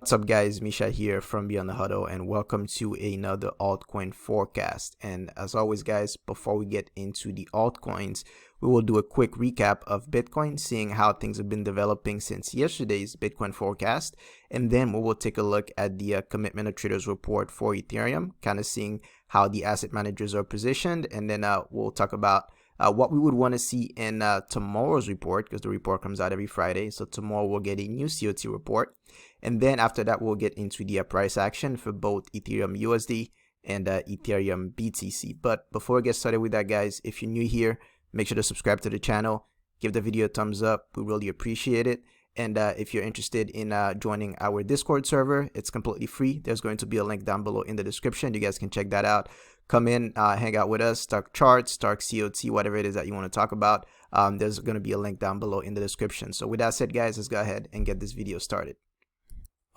What's up guys, Misha here from Beyond the Huddle, and welcome to another altcoin forecast. And as always guys, before we get into the altcoins, we will do a quick recap of Bitcoin, seeing how things have been developing since yesterday's Bitcoin forecast, and then we will take a look at the commitment of traders report for Ethereum, kind of seeing how the asset managers are positioned, and then we'll talk about what we would want to see in tomorrow's report, because the report comes out every Friday. So tomorrow we'll get a new COT report. And then after that, we'll get into the price action for both Ethereum USD and Ethereum BTC. But before we get started with that, guys, if you're new here, make sure to subscribe to the channel. Give the video a thumbs up. We really appreciate it. And if you're interested in joining our Discord server, it's completely free. There's going to be a link down below in the description. You guys can check that out. Come in, hang out with us, talk charts, talk COT, whatever it is that you want to talk about. There's going to be a link down below in the description. So with that said, guys, let's go ahead and get this video started.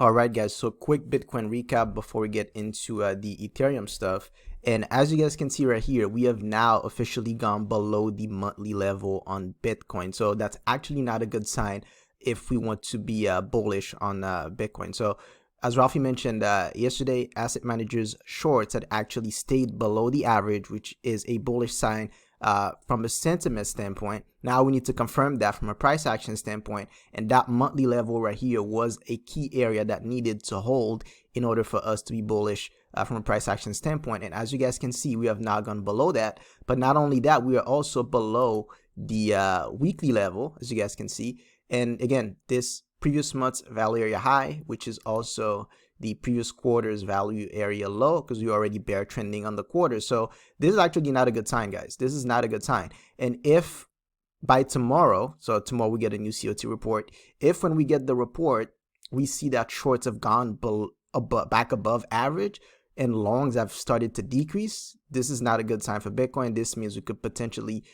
Alright guys, so quick Bitcoin recap before we get into the Ethereum stuff. And as you guys can see right here, we have now officially gone below the monthly level on Bitcoin. So that's actually not a good sign if we want to be bullish on Bitcoin. So as Ralphie mentioned yesterday, asset managers shorts had actually stayed below the average, which is a bullish sign from a sentiment standpoint. Now we need to confirm that from a price action standpoint, and that monthly level right here was a key area that needed to hold in order for us to be bullish from a price action standpoint. And as you guys can see, we have now gone below that. But not only that, we are also below the weekly level, as you guys can see. And again, this previous month's value area high, which is also the previous quarter's value area low, because we already bear trending on the quarter. So this is actually not a good sign, guys. This is not a good sign. And if by tomorrow, so tomorrow we get a new COT report, if when we get the report, we see that shorts have gone back above average and longs have started to decrease, this is not a good sign for Bitcoin. This means we could potentially,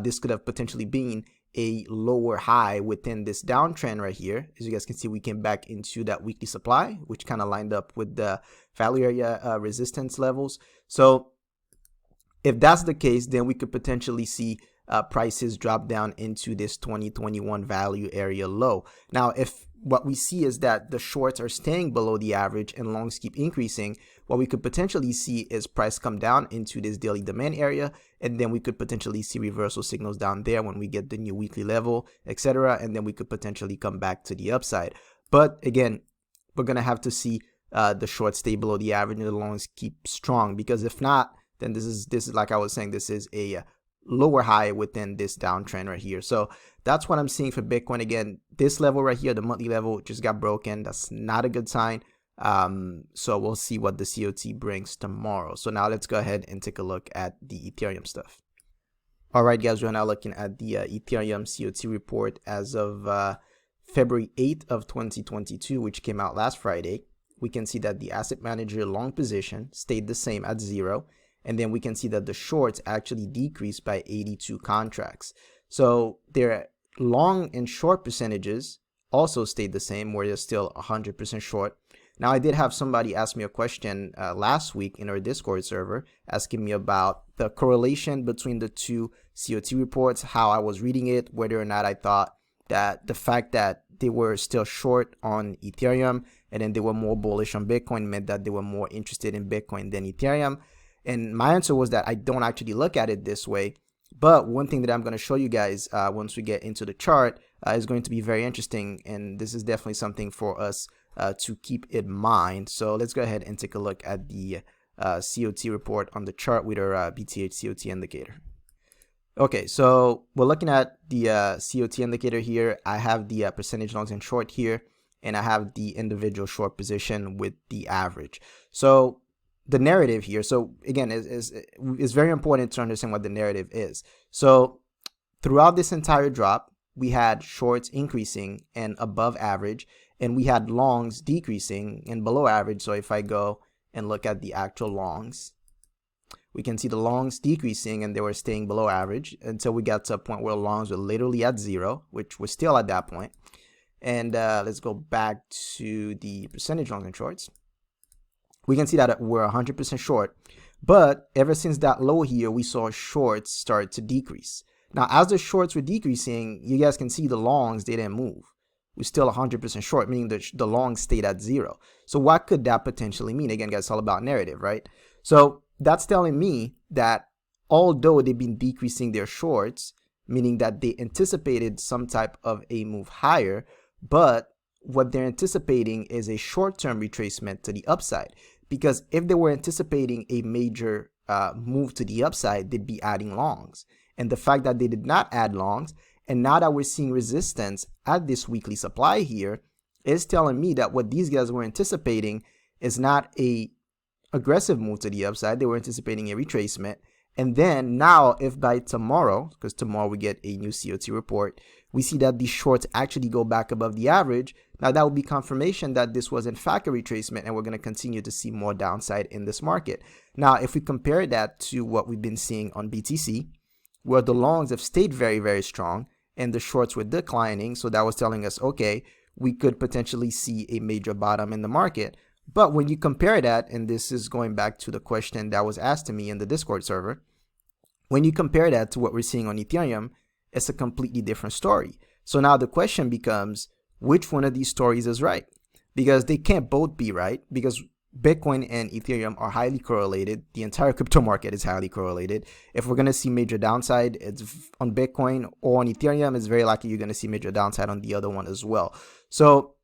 this could have potentially been a lower high within this downtrend right here. As you guys can see, we came back into that weekly supply, which kind of lined up with the value area resistance levels. So if that's the case, then we could potentially see prices drop down into this 2021 value area low. Now, if what we see is that the shorts are staying below the average and longs keep increasing, what we could potentially see is price come down into this daily demand area, and then we could potentially see reversal signals down there when we get the new weekly level, etc. And then we could potentially come back to the upside. But again, we're gonna have to see the shorts stay below the average and the longs keep strong, because if not, then this is like I was saying, this is a lower high within this downtrend right here. So that's what I'm seeing for Bitcoin. Again, this level right here, the monthly level, just got broken. That's not a good sign. So we'll see what the COT brings tomorrow. So now let's go ahead and take a look at the Ethereum stuff. All right, guys, we're now looking at the Ethereum COT report as of February 8th of 2022, which came out last Friday. We can see that the asset manager long position stayed the same at 0. And then we can see that the shorts actually decreased by 82 contracts. So their long and short percentages also stayed the same, where they're still 100% short. Now, I did have somebody ask me a question last week in our Discord server, asking me about the correlation between the two COT reports, how I was reading it, whether or not I thought that the fact that they were still short on Ethereum and then they were more bullish on Bitcoin meant that they were more interested in Bitcoin than Ethereum. And my answer was that I don't actually look at it this way. But one thing that I'm going to show you guys once we get into the chart is going to be very interesting. And this is definitely something for us to keep in mind. So let's go ahead and take a look at the COT report on the chart with our BTH COT indicator. Okay, so we're looking at the COT indicator here. I have the percentage longs and short here, and I have the individual short position with the average. So the narrative here, so again, is very important to understand what the narrative is. So throughout this entire drop, we had shorts increasing and above average, and we had longs decreasing and below average. So if I go and look at the actual longs, we can see the longs decreasing and they were staying below average until we got to a point where longs were literally at 0, which was still at that point. And let's go back to the percentage longs and shorts. We can see that we're 100% short, but ever since that low here, we saw shorts start to decrease. Now, as the shorts were decreasing, you guys can see the longs, they didn't move, we're still 100% short, meaning the long stayed at zero. So what could that potentially mean? Again, guys, it's all about narrative, right? So that's telling me that although they've been decreasing their shorts, meaning that they anticipated some type of a move higher, but what they're anticipating is a short-term retracement to the upside. Because if they were anticipating a major move to the upside, they'd be adding longs. And the fact that they did not add longs, and now that we're seeing resistance at this weekly supply here, is telling me that what these guys were anticipating is not a aggressive move to the upside. They were anticipating a retracement. And then now, if by tomorrow, because tomorrow we get a new COT report, we see that these shorts actually go back above the average, now that will be confirmation that this was in fact a retracement, and we're going to continue to see more downside in this market. Now, if we compare that to what we've been seeing on BTC, where the longs have stayed very, very strong and the shorts were declining, so that was telling us, okay, we could potentially see a major bottom in the market. But when you compare that, and this is going back to the question that was asked to me in the Discord server, when you compare that to what we're seeing on Ethereum, it's a completely different story. So now the question becomes, which one of these stories is right? Because they can't both be right, because Bitcoin and Ethereum are highly correlated. The entire crypto market is highly correlated. If we're going to see major downside, it's on Bitcoin or on Ethereum, it's very likely you're going to see major downside on the other one as well. So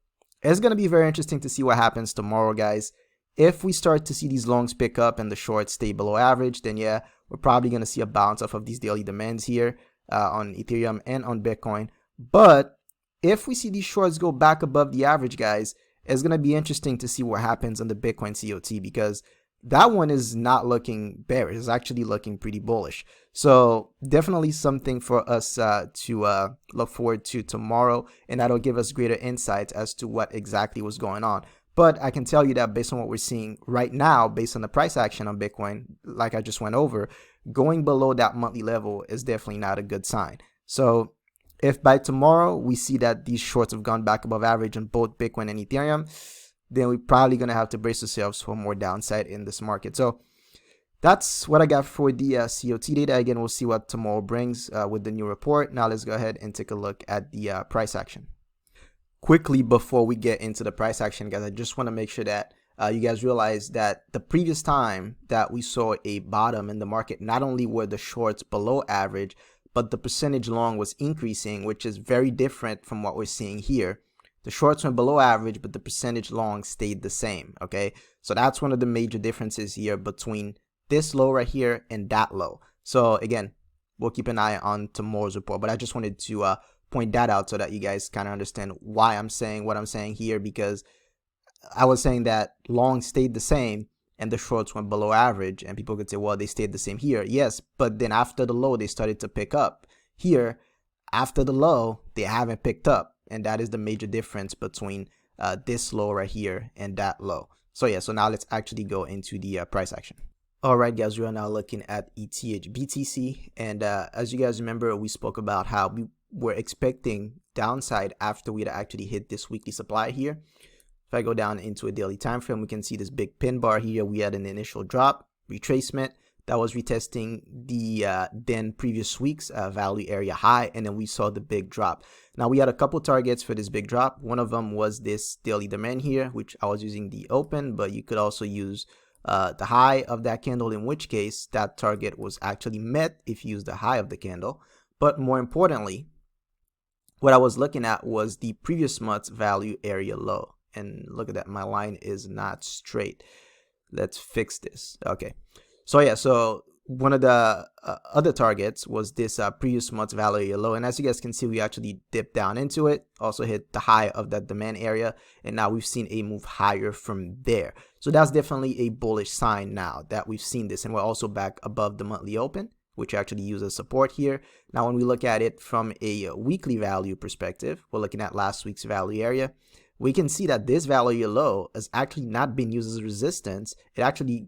it's going to be very interesting to see what happens tomorrow, guys. If we start to see these longs pick up and the shorts stay below average, then yeah, we're probably going to see a bounce off of these daily demands here on Ethereum and on Bitcoin. But if we see these shorts go back above the average, guys, it's going to be interesting to see what happens on the Bitcoin COT, because that one is not looking bearish. It's actually looking pretty bullish. So definitely something for us to look forward to tomorrow, and that'll give us greater insights as to what exactly was going on. But I can tell you that based on what we're seeing right now, based on the price action on Bitcoin, like I just went over, going below that monthly level is definitely not a good sign. So if by tomorrow we see that these shorts have gone back above average on both Bitcoin and Ethereum, then we're probably going to have to brace ourselves for more downside in this market. So that's what I got for the COT data. Again, we'll see what tomorrow brings with the new report. Now let's go ahead and take a look at the price action. Quickly, before we get into the price action, guys, I just want to make sure that you guys realize that the previous time that we saw a bottom in the market, not only were the shorts below average, but the percentage long was increasing, which is very different from what we're seeing here. The shorts went below average, but the percentage long stayed the same, okay? So that's one of the major differences here between this low right here and that low. So again, we'll keep an eye on tomorrow's report, but I just wanted to point that out so that you guys kind of understand why I'm saying what I'm saying here, because I was saying that long stayed the same and the shorts went below average, and people could say, well, they stayed the same here. Yes, but then after the low, they started to pick up. Here, after the low, they haven't picked up, and that is the major difference between this low right here and that low. So yeah, so now let's actually go into the price action. All right, guys, we are now looking at ETHBTC, and as you guys remember, we spoke about how we were expecting downside after we'd actually hit this weekly supply here. If I go down into a daily time frame, we can see this big pin bar here. We had an initial drop, retracement that was retesting the then previous week's value area high, and then we saw the big drop. Now we had a couple targets for this big drop. One of them was this daily demand here, which I was using the open, but you could also use the high of that candle, in which case that target was actually met if you use the high of the candle. But more importantly, what I was looking at was the previous month's value area low. And look at that, my line is not straight. Let's fix this. Okay. So yeah, so one of the other targets was this previous month's value area low. And as you guys can see, we actually dipped down into it, also hit the high of that demand area. And now we've seen a move higher from there. So that's definitely a bullish sign now that we've seen this. And we're also back above the monthly open, which actually uses support here. Now, when we look at it from a weekly value perspective, we're looking at last week's value area. We can see that this value low has actually not been used as resistance. It actually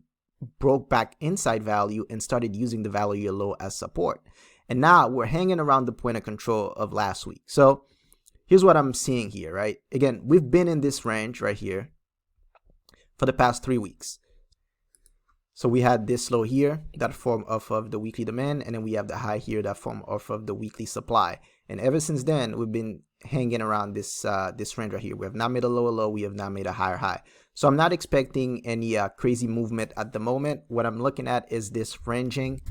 broke back inside value and started using the value low as support. And now we're hanging around the point of control of last week. So here's what I'm seeing here, right? Again, we've been in this range right here for the past 3 weeks. So we had this low here that formed off of the weekly demand, and then we have the high here that formed off of the weekly supply. And ever since then, we've been hanging around this this range right here. We have not made a lower low, we have not made a higher high. So I'm not expecting any crazy movement at the moment. What I'm looking at is this ranging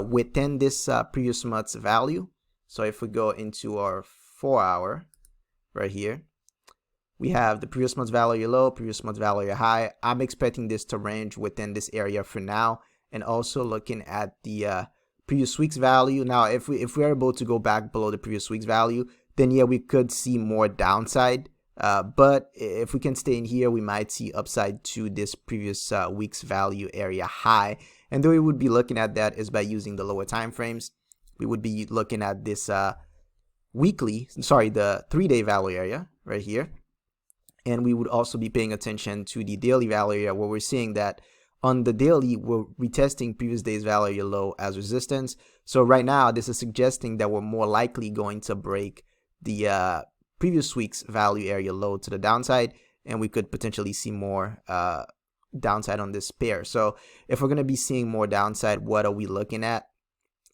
within this previous month's value. So if we go into our 4 hour right here, we have the previous month's value low, previous month's value high. I'm expecting this to range within this area for now, and also looking at the previous week's value. Now, if we're able to go back below the previous week's value, then yeah, we could see more downside. But if we can stay in here, we might see upside to this previous week's value area high. And the way we would be looking at that is by using the lower time frames. We would be looking at this the 3-day value area right here. And we would also be paying attention to the daily value area, where we're seeing that on the daily, we're retesting previous day's value low as resistance. So right now, this is suggesting that we're more likely going to break the previous week's value area low to the downside, and we could potentially see more downside on this pair. So if we're going to be seeing more downside, what are we looking at?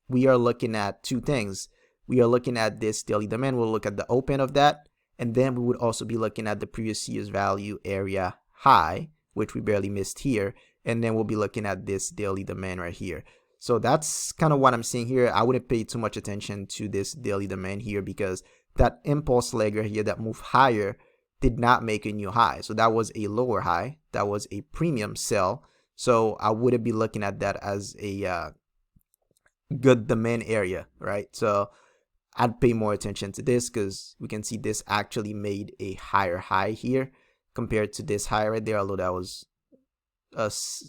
We are looking at two things. We are looking at this daily demand. We'll look at the open of that. And then we would also be looking at the previous year's value area high, which we barely missed here. And then we'll be looking at this daily demand right here. So that's kind of what I'm seeing here. I wouldn't pay too much attention to this daily demand here, because that impulse leg right here that moved higher did not make a new high. So that was a lower high. That was a premium sell. So I wouldn't be looking at that as a good demand area, right? So I'd pay more attention to this, because we can see this actually made a higher high here compared to this high right there, although that was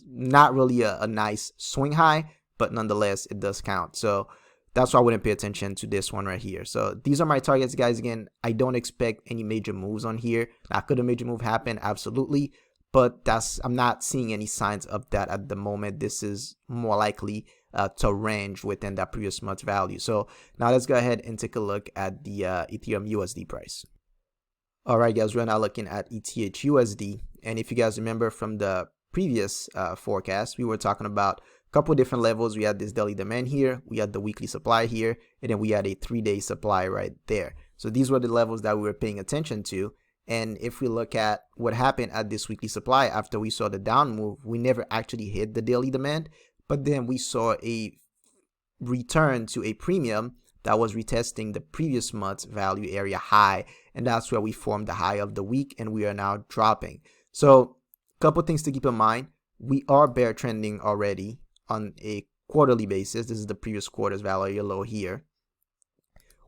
not really a nice swing high, but nonetheless, it does count. So that's why I wouldn't pay attention to this one right here. So these are my targets, guys. Again, I don't expect any major moves on here. Now, could a major move happen? Absolutely. But I'm not seeing any signs of that at the moment. This is more likely to range within that previous month's value. So now let's go ahead and take a look at the Ethereum USD price. All right, guys, we're now looking at ETHUSD. And if you guys remember from the previous forecast, we were talking about a couple different levels. We had this daily demand here, we had the weekly supply here, and then we had a 3-day supply right there. So these were the levels that we were paying attention to. And if we look at what happened at this weekly supply after we saw the down move, we never actually hit the daily demand, but then we saw a return to a premium that was retesting the previous month's value area high, and that's where we formed the high of the week, and we are now dropping. So a couple things to keep in mind. We are bear trending already on a quarterly basis. This is the previous quarter's value low here.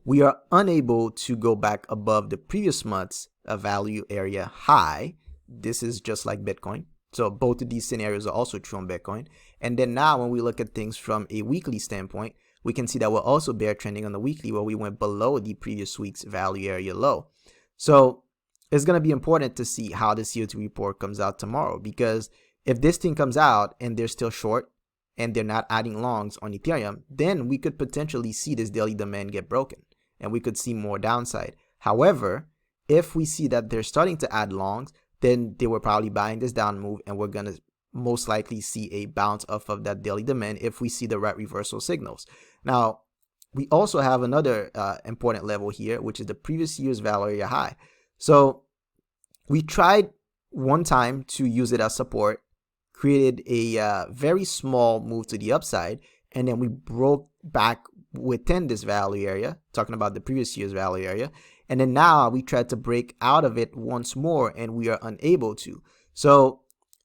We are unable to go back above the previous month's value area high. This is just like Bitcoin. So both of these scenarios are also true on Bitcoin. And then now when we look at things from a weekly standpoint, we can see that we're also bear trending on the weekly, where we went below the previous week's value area low. So it's going to be important to see how the CO2 report comes out tomorrow, because if this thing comes out and they're still short and they're not adding longs on Ethereum, then we could potentially see this daily demand get broken and we could see more downside. However, if we see that they're starting to add longs, then they were probably buying this down move, and we're going to most likely see a bounce off of that daily demand if we see the right reversal signals. Now, we also have another important level here, which is the previous year's value area high. So we tried one time to use it as support, created a very small move to the upside, and then we broke back within this value area, talking about the previous year's value area. And then now we tried to break out of it once more, and we are unable to. So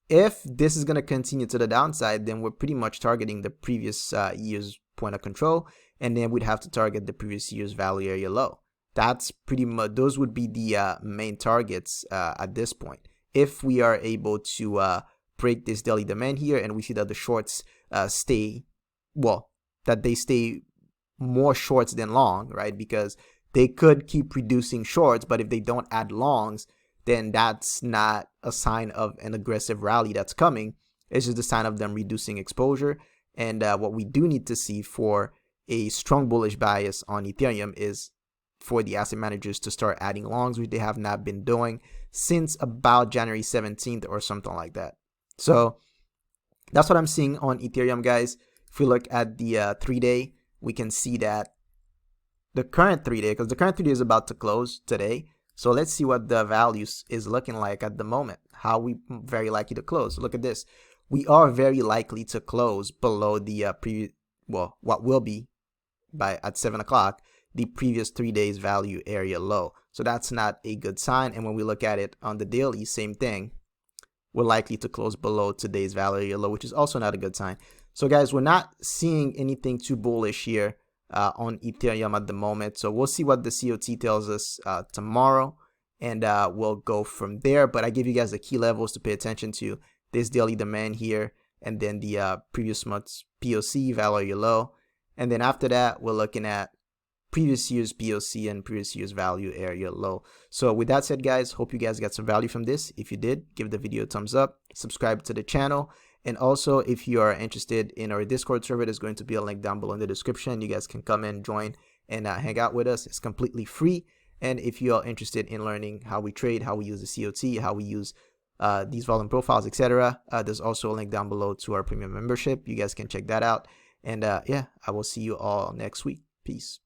if this is going to continue to the downside, then we're pretty much targeting the previous year's point of control, and then we'd have to target the previous year's value area low. That's pretty much, those would be the main targets at this point. If we are able to break this daily demand here, and we see that the shorts stay more shorts than long, right? Because they could keep reducing shorts, but if they don't add longs, then that's not a sign of an aggressive rally that's coming. It's just a sign of them reducing exposure. And what we do need to see for a strong bullish bias on Ethereum is for the asset managers to start adding longs, which they have not been doing since about January 17th or something like that. So That's what I'm seeing on Ethereum, guys. If we look at the 3-day, we can see that the current 3-day, because the current 3-day is about to close today. So let's see what the values is looking like at the moment. How we very likely to close. Look at this. We are very likely to close below the what will be at 7 o'clock, the previous 3 days value area low. So that's not a good sign. And when we look at it on the daily, same thing. We're likely to close below today's value area low, which is also not a good sign. So guys, we're not seeing anything too bullish here on Ethereum at the moment. So we'll see what the COT tells us tomorrow, and we'll go from there. But I give you guys the key levels to pay attention to. This daily demand here, and then the previous month's POC value low. And then after that, we're looking at previous year's POC and previous year's value area low. So with that said, guys, hope you guys got some value from this. If you did, give the video a thumbs up, subscribe to the channel. And also, if you are interested in our Discord server, there's going to be a link down below in the description. You guys can come in, join, and hang out with us. It's completely free. And if you are interested in learning how we trade, how we use the COT, how we use these volume profiles, etc., there's also a link down below to our premium membership. You guys can check that out. And yeah, I will see you all next week. Peace.